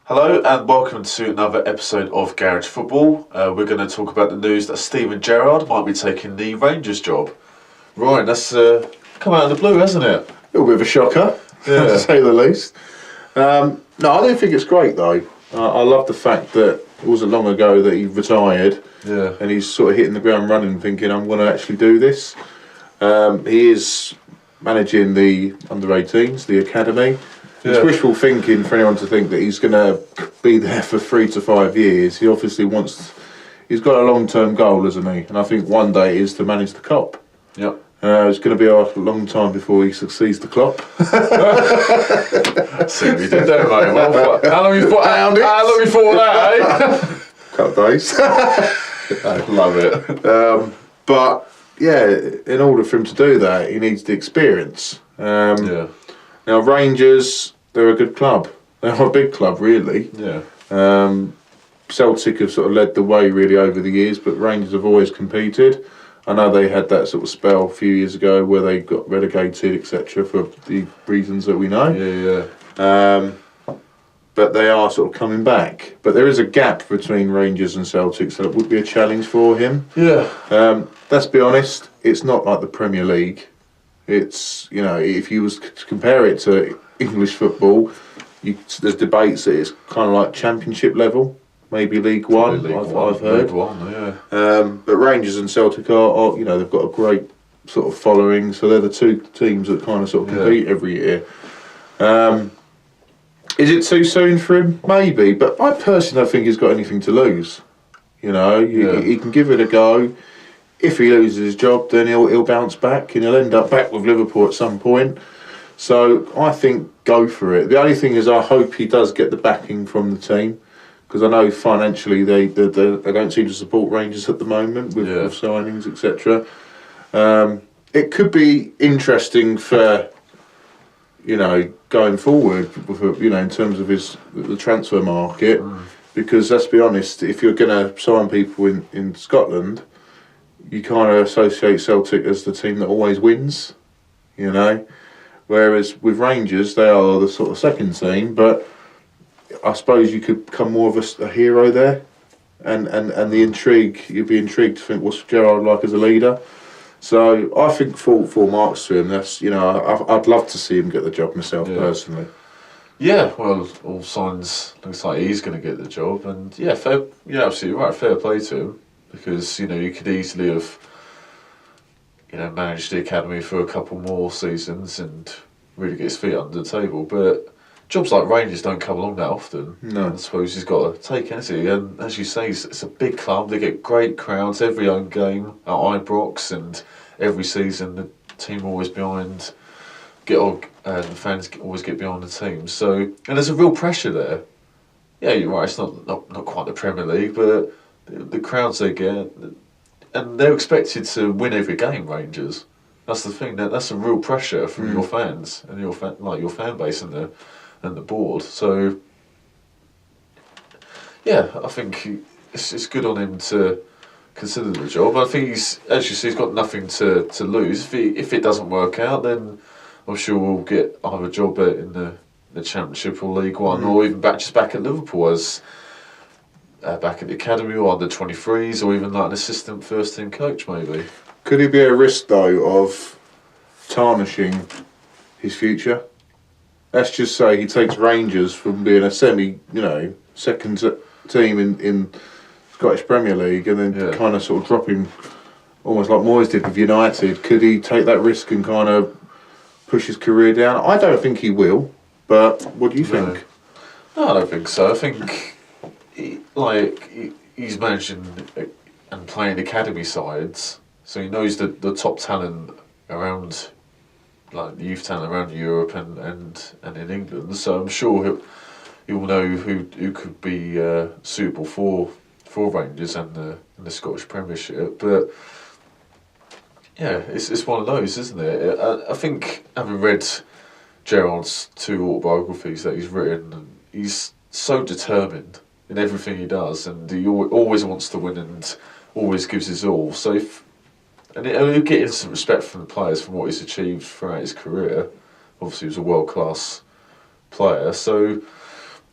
Hello and welcome to another episode of Garage Football. We're going to talk about the news that Steven Gerrard might be taking the Rangers job. Ryan, that's come out of the blue, hasn't it? A little bit of a shocker, to say the least. No, I don't think it's great though. I love the fact that it wasn't long ago that he retired, and he's sort of hitting the ground running, thinking, "I'm going to actually do this." He is managing the under-18s, the academy. It's wishful thinking for anyone to think that he's going to be there for 3 to 5 years. He obviously he's got a long-term goal, hasn't he? And I think one day is to manage the Kop. Yep. It's going to be a long time before he succeeds the Klopp. See what you did there, mate. Well, how long you thought that, eh? Couple of days. I love it. But yeah, in order for him to do that, he needs the experience. Now, Rangers, they're a good club. They're a big club, really. Yeah. Celtic have sort of led the way, really, over the years, but Rangers have always competed. I know they had that sort of spell a few years ago where they got relegated, etc., for the reasons that we know. Yeah. But they are sort of coming back. But there is a gap between Rangers and Celtic, so it would be a challenge for him. Yeah. Let's be honest, it's not like the Premier League. It's, if you was to compare it to English football, there's debates that it's kind of like Championship level, maybe League One. I've heard. League One, yeah. But Rangers and Celtic are, they've got a great sort of following, so they're the two teams that kind of sort of compete every year. Is it too soon for him? Maybe, but I personally don't think he's got anything to lose. He can give it a go. If he loses his job, then he'll bounce back and he'll end up back with Liverpool at some point. So I think go for it. The only thing is I hope he does get the backing from the team, because I know financially they don't seem to support Rangers at the moment with signings, etc. It could be interesting for going forward with, in terms of the transfer market, because let's be honest, if you're going to sign people in Scotland, you kind of associate Celtic as the team that always wins, whereas with Rangers they are the sort of second team, but I suppose you could become more of a hero there, and the intrigue, you'd be intrigued to think what's Gerrard like as a leader. So I think full marks to him. That's I'd love to see him get the job myself personally. Yeah, well, all signs looks like he's going to get the job, and you're absolutely right. Fair play to him, because you could easily have managed the academy for a couple more seasons and really get his feet under the table, but jobs like Rangers don't come along that often. No. I suppose he's got to take it, hasn't he? And as you say, it's a big club. They get great crowds every home game at Ibrox, and every season the team always behind. The fans always get behind the team. So, and there's a real pressure there. Yeah, you're right. It's not quite the Premier League, but the crowds they get, and they're expected to win every game. Rangers. That's the thing. That's a real pressure from your fans and your fan base and the board. So, yeah, I think it's good on him to consider the job. I think he's got nothing to lose. If it doesn't work out, then I'm sure we'll get either a job in the Championship or League One, or even back at Liverpool as back at the academy or under 23s, or even like an assistant first team coach maybe. Could he be a risk though of tarnishing his future? Let's just say he takes Rangers from being a second team in Scottish Premier League, and then kind of sort of dropping, almost like Moyes did with United. Could he take that risk and kind of push his career down? I don't think he will, but what do you think? No, I don't think so. I think he's managing and playing academy sides, so he knows the top talent around, like the youth talent around Europe and in England. So I'm sure he'll know who could be suitable for Rangers and the Scottish Premiership. But yeah, it's one of those, isn't it? I think, having read Gerrard's 2 autobiographies that he's written, he's so determined in everything he does, and he always wants to win and always gives his all. So he'll get some respect from the players from what he's achieved throughout his career. Obviously, he was a world-class player. So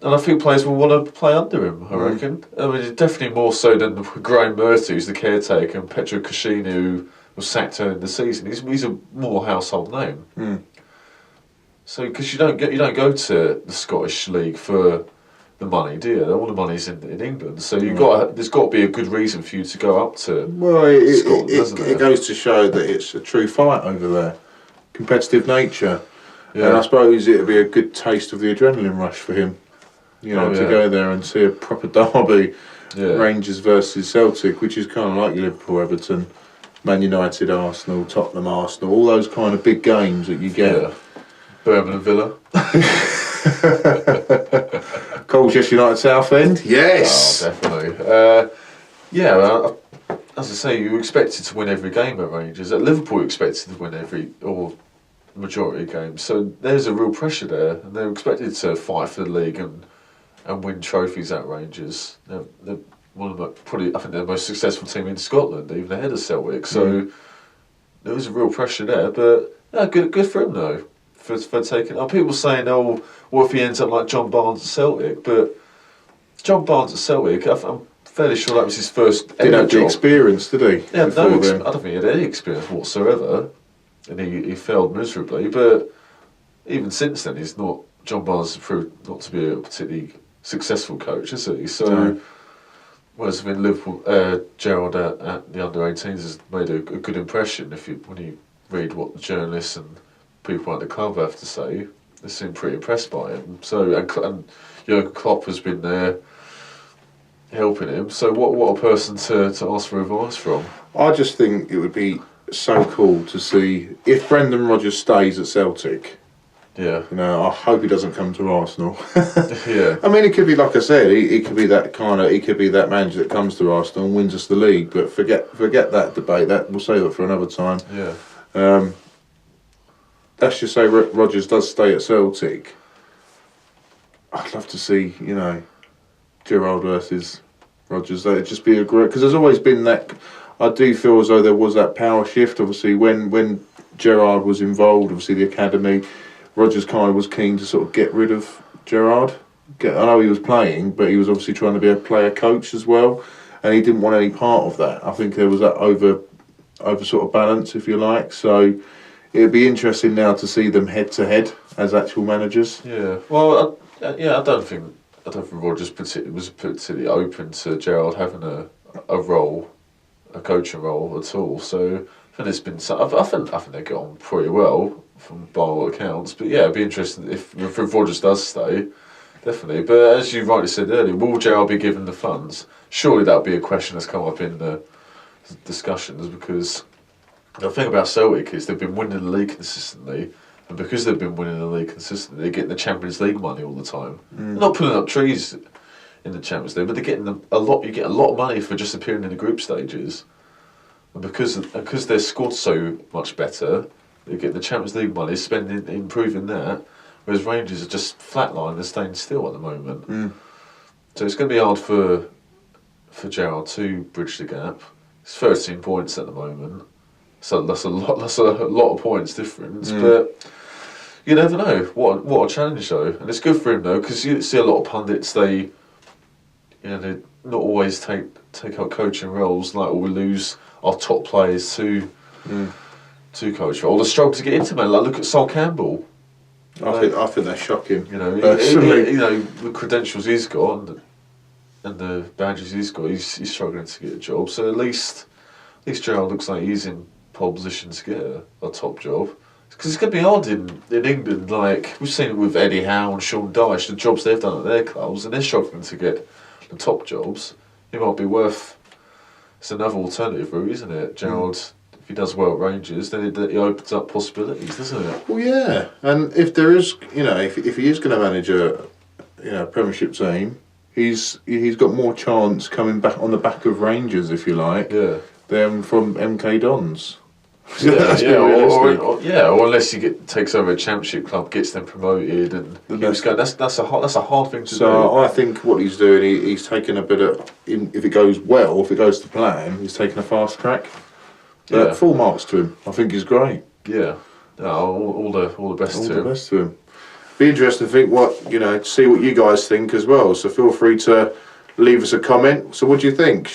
I think players will want to play under him, I reckon. I mean, definitely more so than Graham Murphy, who's the caretaker, and Petro Kashina, who was sacked early in the season. He's a more household name. So, because you don't go to the Scottish League for the money, do you? All the money's in England. So there's got to be a good reason for you to go up to Scotland, doesn't it? It goes to show that it's a true fight over there. Competitive nature. Yeah. And I suppose it would be a good taste of the adrenaline rush for him. To go there and see a proper derby, Rangers versus Celtic, which is kind of like your Liverpool, Everton, Man United, Arsenal, Tottenham, Arsenal, all those kind of big games that you get. Yeah. Birmingham Villa. Colchester United Southend. Yes. Oh, definitely. As I say, you expected to win every game at Rangers. At Liverpool, you expected to win majority of games. So there's a real pressure there, and they're expected to fight for the league and win trophies at Rangers. They're one of I think they're the most successful team in Scotland, even ahead of Celtic. So there was a real pressure there, but good for him though. For taking. People saying, what if he ends up like John Barnes at Celtic? But John Barnes at Celtic, I'm fairly sure that was his first Didn't have the experience, did he? Yeah, I don't think he had any experience whatsoever, and he failed miserably. But even since then, John Barnes has proved not to be a particularly successful coach, is he? So, whereas in Liverpool, Gerrard at the under-18s has made a good impression. When you read what the journalists and people at the club have to say, they seem pretty impressed by him. So, and Jurgen Klopp has been there helping him. So, what a person to ask for advice from. I just think it would be so cool to see if Brendan Rodgers stays at Celtic. Yeah. I hope he doesn't come to Arsenal. Yeah. I mean, it could be, like I said, he could be that manager that comes to Arsenal and wins us the league. But forget that debate. We'll save that for another time. Yeah. Let's just say Rodgers does stay at Celtic. I'd love to see, Gerrard versus Rodgers. It'd just be a great, because there's always been that. I do feel as though there was that power shift. Obviously, when Gerrard was involved, obviously the academy, Rodgers kind of was keen to sort of get rid of Gerrard. I know he was playing, but he was obviously trying to be a player coach as well, and he didn't want any part of that. I think there was that over sort of balance, if you like. So it'd be interesting now to see them head to head as actual managers. Yeah. Well, I don't think Rodgers was particularly open to Gerrard having a coaching role at all. So I think it's been. I think they get on pretty well by all accounts. But yeah, it'd be interesting if Rodgers does stay, definitely. But as you rightly said earlier, will Gerrard be given the funds? Surely that would be a question that's come up in the discussions, because the thing about Celtic is they've been winning the league consistently, and because they've been winning the league consistently, they're getting the Champions League money all the time. They're not pulling up trees in the Champions League, but they're getting a lot. You get a lot of money for just appearing in the group stages, and because their squad's so much better, they get the Champions League money, improving that. Whereas Rangers are just flatline, they're staying still at the moment. So it's going to be hard for Gerrard to bridge the gap. It's 13 points at the moment, so that's a lot of points difference. But you never know. What a challenge though, and it's good for him though, because you see a lot of pundits, they not always take out coaching roles, like, or we lose our top players to coach, or the struggle to get into man. Like, look at Sol Campbell. I think they're shocking. The credentials he's got and the badges he's got, he's struggling to get a job. So at least Gerrard looks like he's in pole position to get a top job. Because it's going to be hard in England. Like, we've seen it with Eddie Howe and Sean Dyche, the jobs they've done at their clubs, and they're struggling to get the top jobs. It might be worth. It's another alternative route, isn't it? Gerrard, if he does well at Rangers, then it opens up possibilities, doesn't it? Well, yeah. And if there is, if he is going to manage a Premiership team, he's got more chance coming back on the back of Rangers, if you like, than from MK Dons. Or unless he takes over a Championship club, gets them promoted, and keeps going. That's a hard thing to do. So I think what he's doing, he's taking a bit of. If it goes well, if it goes to plan, he's taking a fast track. Full marks to him. I think he's great. Yeah. All the best to him. All the best to him. be interesting to think see what you guys think as well. So feel free to leave us a comment. So what do you think?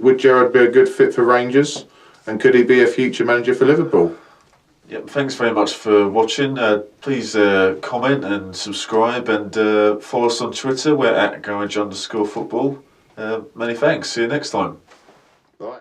Would Gerrard be a good fit for Rangers, and could he be a future manager for Liverpool? Yep, thanks very much for watching. Please comment and subscribe, and follow us on Twitter. We're at @garage_football. Many thanks. See you next time. Bye.